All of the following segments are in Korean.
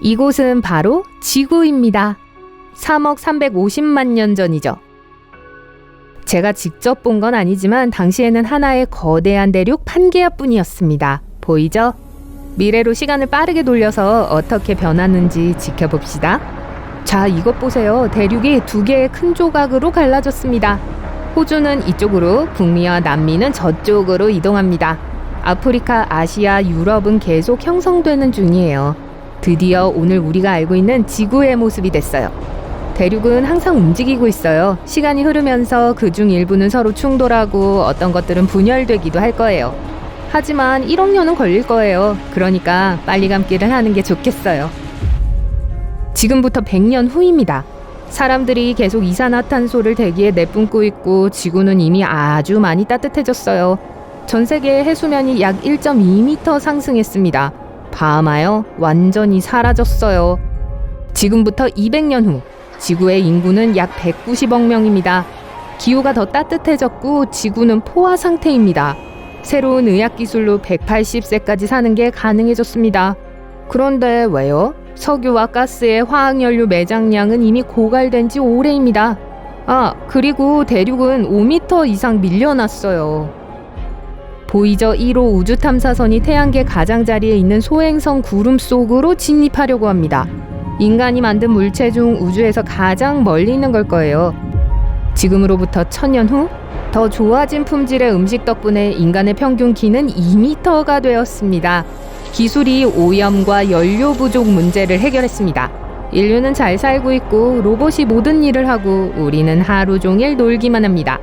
이곳은 바로 지구입니다. 3억 350만 년 전이죠. 제가 직접 본 건 아니지만 당시에는 하나의 거대한 대륙 판게아뿐이었습니다. 보이죠? 미래로 시간을 빠르게 돌려서 어떻게 변하는지 지켜봅시다. 자, 이것 보세요. 대륙이 두 개의 큰 조각으로 갈라졌습니다. 호주는 이쪽으로, 북미와 남미는 저쪽으로 이동합니다. 아프리카, 아시아, 유럽은 계속 형성되는 중이에요. 드디어 오늘 우리가 알고 있는 지구의 모습이 됐어요. 대륙은 항상 움직이고 있어요. 시간이 흐르면서 그중 일부는 서로 충돌하고 어떤 것들은 분열되기도 할 거예요. 하지만 1억 년은 걸릴 거예요. 그러니까 빨리 감기를 하는 게 좋겠어요. 지금부터 100년 후입니다. 사람들이 계속 이산화탄소를 대기에 내뿜고 있고 지구는 이미 아주 많이 따뜻해졌어요. 전 세계의 해수면이 약 1.2m 상승했습니다. 봐마요, 완전히 사라졌어요. 지금부터 200년 후 지구의 인구는 약 190억 명입니다. 기후가 더 따뜻해졌고 지구는 포화 상태입니다. 새로운 의학기술로 180세까지 사는 게 가능해졌습니다. 그런데 왜요? 석유와 가스의 화학연료 매장량은 이미 고갈된 지 오래입니다. 그리고 대륙은 5m 이상 밀려났어요. 보이저 1호 우주탐사선이 태양계 가장자리에 있는 소행성 구름 속으로 진입하려고 합니다. 인간이 만든 물체 중 우주에서 가장 멀리 있는 걸 거예요. 지금으로부터 1000년 후 더 좋아진 품질의 음식 덕분에 인간의 평균 키는 2m가 되었습니다. 기술이 오염과 연료 부족 문제를 해결했습니다. 인류는 잘 살고 있고 로봇이 모든 일을 하고 우리는 하루 종일 놀기만 합니다.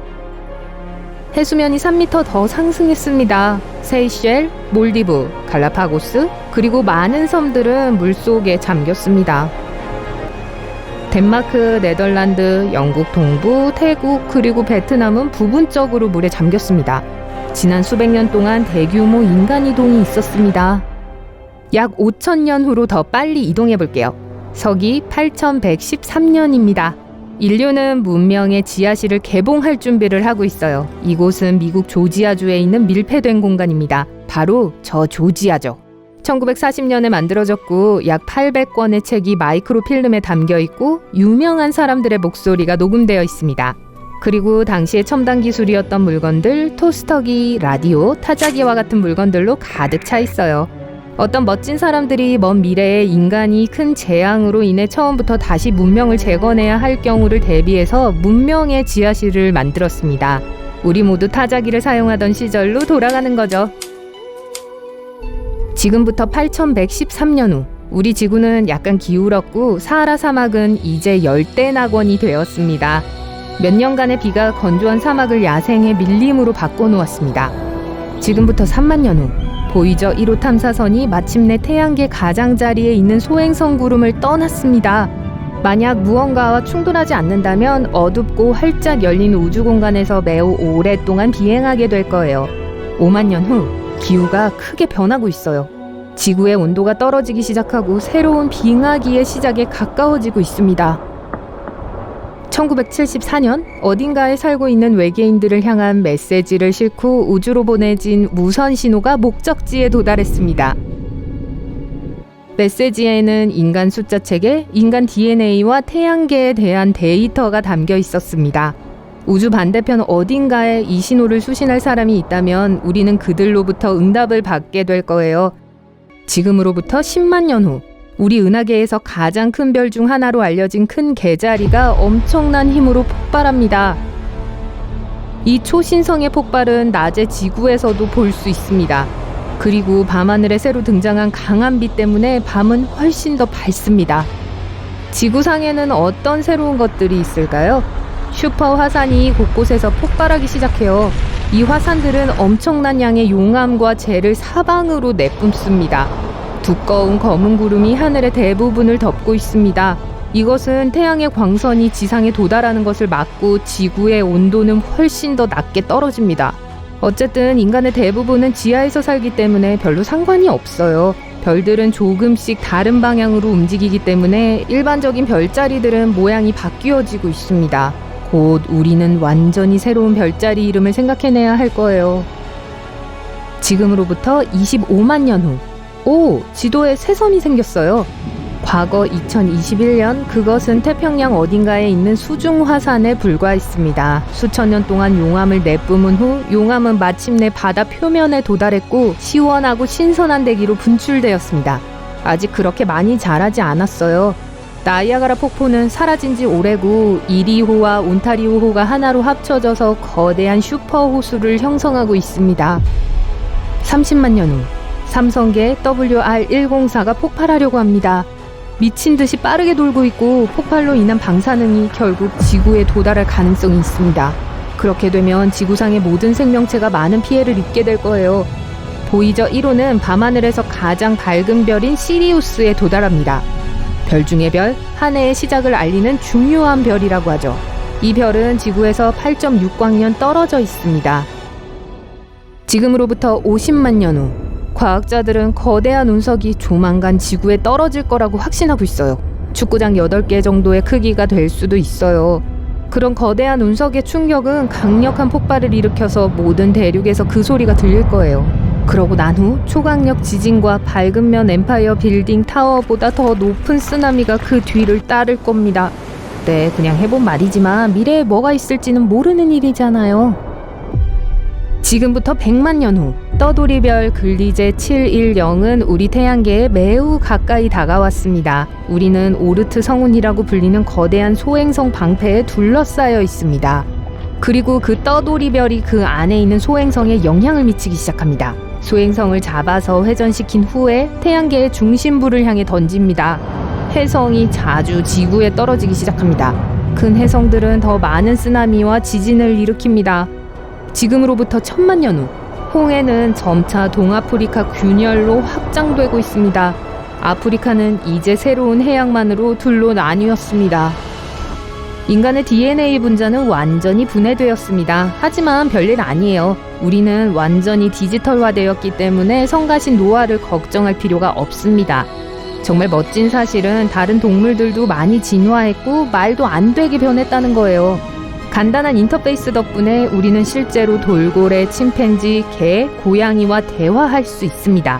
해수면이 3m 더 상승했습니다. 세이셸, 몰디브, 갈라파고스, 그리고 많은 섬들은 물속에 잠겼습니다. 덴마크, 네덜란드, 영국 동부, 태국, 그리고 베트남은 부분적으로 물에 잠겼습니다. 지난 수백 년 동안 대규모 인간 이동이 있었습니다. 약 5,000년 후로 더 빨리 이동해 볼게요. 서기 8113년입니다. 인류는 문명의 지하실을 개봉할 준비를 하고 있어요. 이곳은 미국 조지아주에 있는 밀폐된 공간입니다. 바로 저 조지아죠. 1940년에 만들어졌고 약 800권의 책이 마이크로필름에 담겨 있고 유명한 사람들의 목소리가 녹음되어 있습니다. 그리고 당시의 첨단 기술이었던 물건들, 토스터기, 라디오, 타자기와 같은 물건들로 가득 차 있어요. 어떤 멋진 사람들이 먼 미래에 인간이 큰 재앙으로 인해 처음부터 다시 문명을 재건해야 할 경우를 대비해서 문명의 지하실을 만들었습니다. 우리 모두 타자기를 사용하던 시절로 돌아가는 거죠. 지금부터 8113년 후 우리 지구는 약간 기울었고 사하라 사막은 이제 열대 낙원이 되었습니다. 몇 년간의 비가 건조한 사막을 야생의 밀림으로 바꿔놓았습니다. 지금부터 3만 년 후 보이저 1호 탐사선이 마침내 태양계 가장자리에 있는 소행성 구름을 떠났습니다. 만약 무언가와 충돌하지 않는다면 어둡고 활짝 열린 우주 공간에서 매우 오랫동안 비행하게 될 거예요. 5만 년 후 기후가 크게 변하고 있어요. 지구의 온도가 떨어지기 시작하고 새로운 빙하기의 시작에 가까워지고 있습니다. 1974년 어딘가에 살고 있는 외계인들을 향한 메시지를 싣고 우주로 보내진 무선 신호가 목적지에 도달했습니다. 메시지에는 인간 숫자 책에 인간 DNA와 태양계에 대한 데이터가 담겨 있었습니다. 우주 반대편 어딘가에 이 신호를 수신할 사람이 있다면 우리는 그들로부터 응답을 받게 될 거예요. 지금으로부터 10만 년 후 우리 은하계에서 가장 큰 별 중 하나로 알려진 큰 개자리가 엄청난 힘으로 폭발합니다. 이 초신성의 폭발은 낮에 지구에서도 볼 수 있습니다. 그리고 밤하늘에 새로 등장한 강한 빛 때문에 밤은 훨씬 더 밝습니다. 지구상에는 어떤 새로운 것들이 있을까요? 슈퍼 화산이 곳곳에서 폭발하기 시작해요. 이 화산들은 엄청난 양의 용암과 재를 사방으로 내뿜습니다. 두꺼운 검은 구름이 하늘의 대부분을 덮고 있습니다. 이것은 태양의 광선이 지상에 도달하는 것을 막고 지구의 온도는 훨씬 더 낮게 떨어집니다. 어쨌든 인간의 대부분은 지하에서 살기 때문에 별로 상관이 없어요. 별들은 조금씩 다른 방향으로 움직이기 때문에 일반적인 별자리들은 모양이 바뀌어지고 있습니다. 곧 우리는 완전히 새로운 별자리 이름을 생각해내야 할 거예요. 지금으로부터 25만 년 후, 지도에 새 섬이 생겼어요. 과거 2021년 그것은 태평양 어딘가에 있는 수중 화산에 불과했습니다. 수천 년 동안 용암을 내뿜은 후 용암은 마침내 바다 표면에 도달했고 시원하고 신선한 대기로 분출되었습니다. 아직 그렇게 많이 자라지 않았어요. 나이아가라 폭포는 사라진 지 오래고 이리호와 온타리오호가 하나로 합쳐져서 거대한 슈퍼 호수를 형성하고 있습니다. 30만 년 후 삼성계 WR104가 폭발하려고 합니다. 미친 듯이 빠르게 돌고 있고 폭발로 인한 방사능이 결국 지구에 도달할 가능성이 있습니다. 그렇게 되면 지구상의 모든 생명체가 많은 피해를 입게 될 거예요. 보이저 1호는 밤하늘에서 가장 밝은 별인 시리우스에 도달합니다. 별 중의 별, 한 해의 시작을 알리는 중요한 별이라고 하죠. 이 별은 지구에서 8.6광년 떨어져 있습니다. 지금으로부터 50만 년 후 과학자들은 거대한 운석이 조만간 지구에 떨어질 거라고 확신하고 있어요. 축구장 8개 정도의 크기가 될 수도 있어요. 그런 거대한 운석의 충격은 강력한 폭발을 일으켜서 모든 대륙에서 그 소리가 들릴 거예요. 그러고 난 후 초강력 지진과 밝은 면 엠파이어 빌딩 타워보다 더 높은 쓰나미가 그 뒤를 따를 겁니다. 네, 그냥 해본 말이지만 미래에 뭐가 있을지는 모르는 일이잖아요. 지금부터 100만 년 후 떠돌이별 글리제 710은 우리 태양계에 매우 가까이 다가왔습니다. 우리는 오르트 성운이라고 불리는 거대한 소행성 방패에 둘러싸여 있습니다. 그리고 그 떠돌이별이 그 안에 있는 소행성에 영향을 미치기 시작합니다. 소행성을 잡아서 회전시킨 후에 태양계의 중심부를 향해 던집니다. 혜성이 자주 지구에 떨어지기 시작합니다. 큰 혜성들은 더 많은 쓰나미와 지진을 일으킵니다. 지금으로부터 1000만 년 후 홍해는 점차 동아프리카 균열로 확장되고 있습니다. 아프리카는 이제 새로운 해양만으로 둘로 나뉘었습니다. 인간의 DNA 분자는 완전히 분해되었습니다. 하지만 별일 아니에요. 우리는 완전히 디지털화되었기 때문에 성가신 노화를 걱정할 필요가 없습니다. 정말 멋진 사실은 다른 동물들도 많이 진화했고 말도 안 되게 변했다는 거예요. 간단한 인터페이스 덕분에 우리는 실제로 돌고래, 침팬지, 개, 고양이와 대화할 수 있습니다.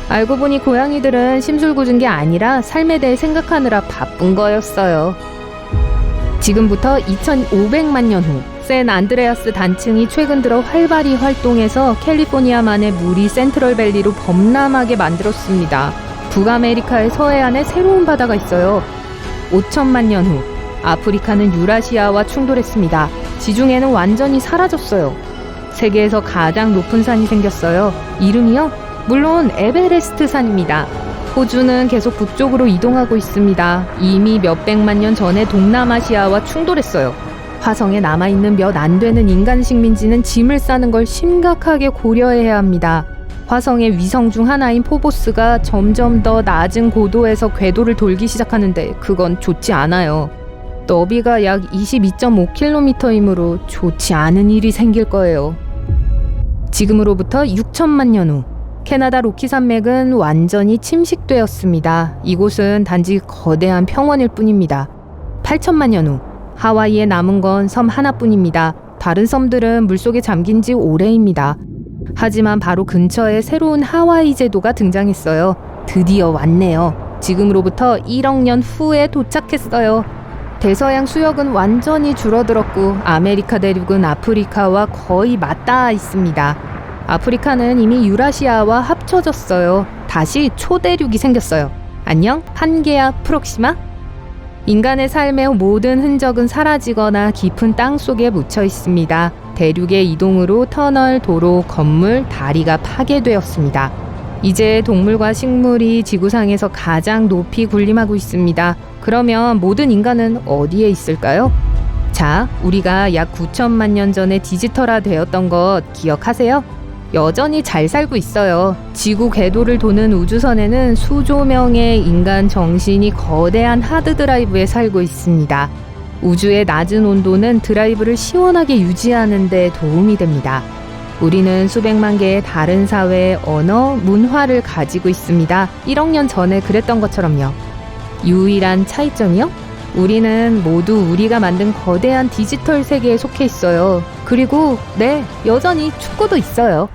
알고 보니 고양이들은 심술궂은 게 아니라 삶에 대해 생각하느라 바쁜 거였어요. 지금부터 2500만 년 후 샌안드레아스 단층이 최근 들어 활발히 활동해서 캘리포니아만의 물이 센트럴밸리로 범람하게 만들었습니다. 북아메리카의 서해안에 새로운 바다가 있어요. 5천만 년 후 아프리카는 유라시아와 충돌했습니다. 지중해는 완전히 사라졌어요. 세계에서 가장 높은 산이 생겼어요. 이름이요? 물론 에베레스트 산입니다. 호주는 계속 북쪽으로 이동하고 있습니다. 이미 몇백만 년 전에 동남아시아와 충돌했어요. 화성에 남아있는 몇 안 되는 인간 식민지는 짐을 싸는 걸 심각하게 고려해야 합니다. 화성의 위성 중 하나인 포보스가 점점 더 낮은 고도에서 궤도를 돌기 시작하는데 그건 좋지 않아요. 너비가 약 22.5km이므로 좋지 않은 일이 생길 거예요. 지금으로부터 6천만 년 후 캐나다 로키 산맥은 완전히 침식되었습니다. 이곳은 단지 거대한 평원일 뿐입니다. 8천만 년 후 하와이에 남은 건 섬 하나뿐입니다. 다른 섬들은 물속에 잠긴 지 오래입니다. 하지만 바로 근처에 새로운 하와이 제도가 등장했어요. 드디어 왔네요. 지금으로부터 1억 년 후에 도착했어요. 대서양 수역은 완전히 줄어들었고 아메리카 대륙은 아프리카와 거의 맞닿아 있습니다. 아프리카는 이미 유라시아와 합쳐졌어요. 다시 초대륙이 생겼어요. 안녕, 판게아 프록시마? 인간의 삶의 모든 흔적은 사라지거나 깊은 땅 속에 묻혀 있습니다. 대륙의 이동으로 터널, 도로, 건물, 다리가 파괴되었습니다. 이제 동물과 식물이 지구상에서 가장 높이 군림하고 있습니다. 그러면 모든 인간은 어디에 있을까요? 자, 우리가 약 9천만 년 전에 디지털화 되었던 것 기억하세요? 여전히 잘 살고 있어요. 지구 궤도를 도는 우주선에는 수조 명의 인간 정신이 거대한 하드드라이브에 살고 있습니다. 우주의 낮은 온도는 드라이브를 시원하게 유지하는 데 도움이 됩니다. 우리는 수백만 개의 다른 사회, 언어, 문화를 가지고 있습니다. 1억 년 전에 그랬던 것처럼요. 유일한 차이점이요? 우리는 모두 우리가 만든 거대한 디지털 세계에 속해 있어요. 그리고 네, 여전히 축구도 있어요.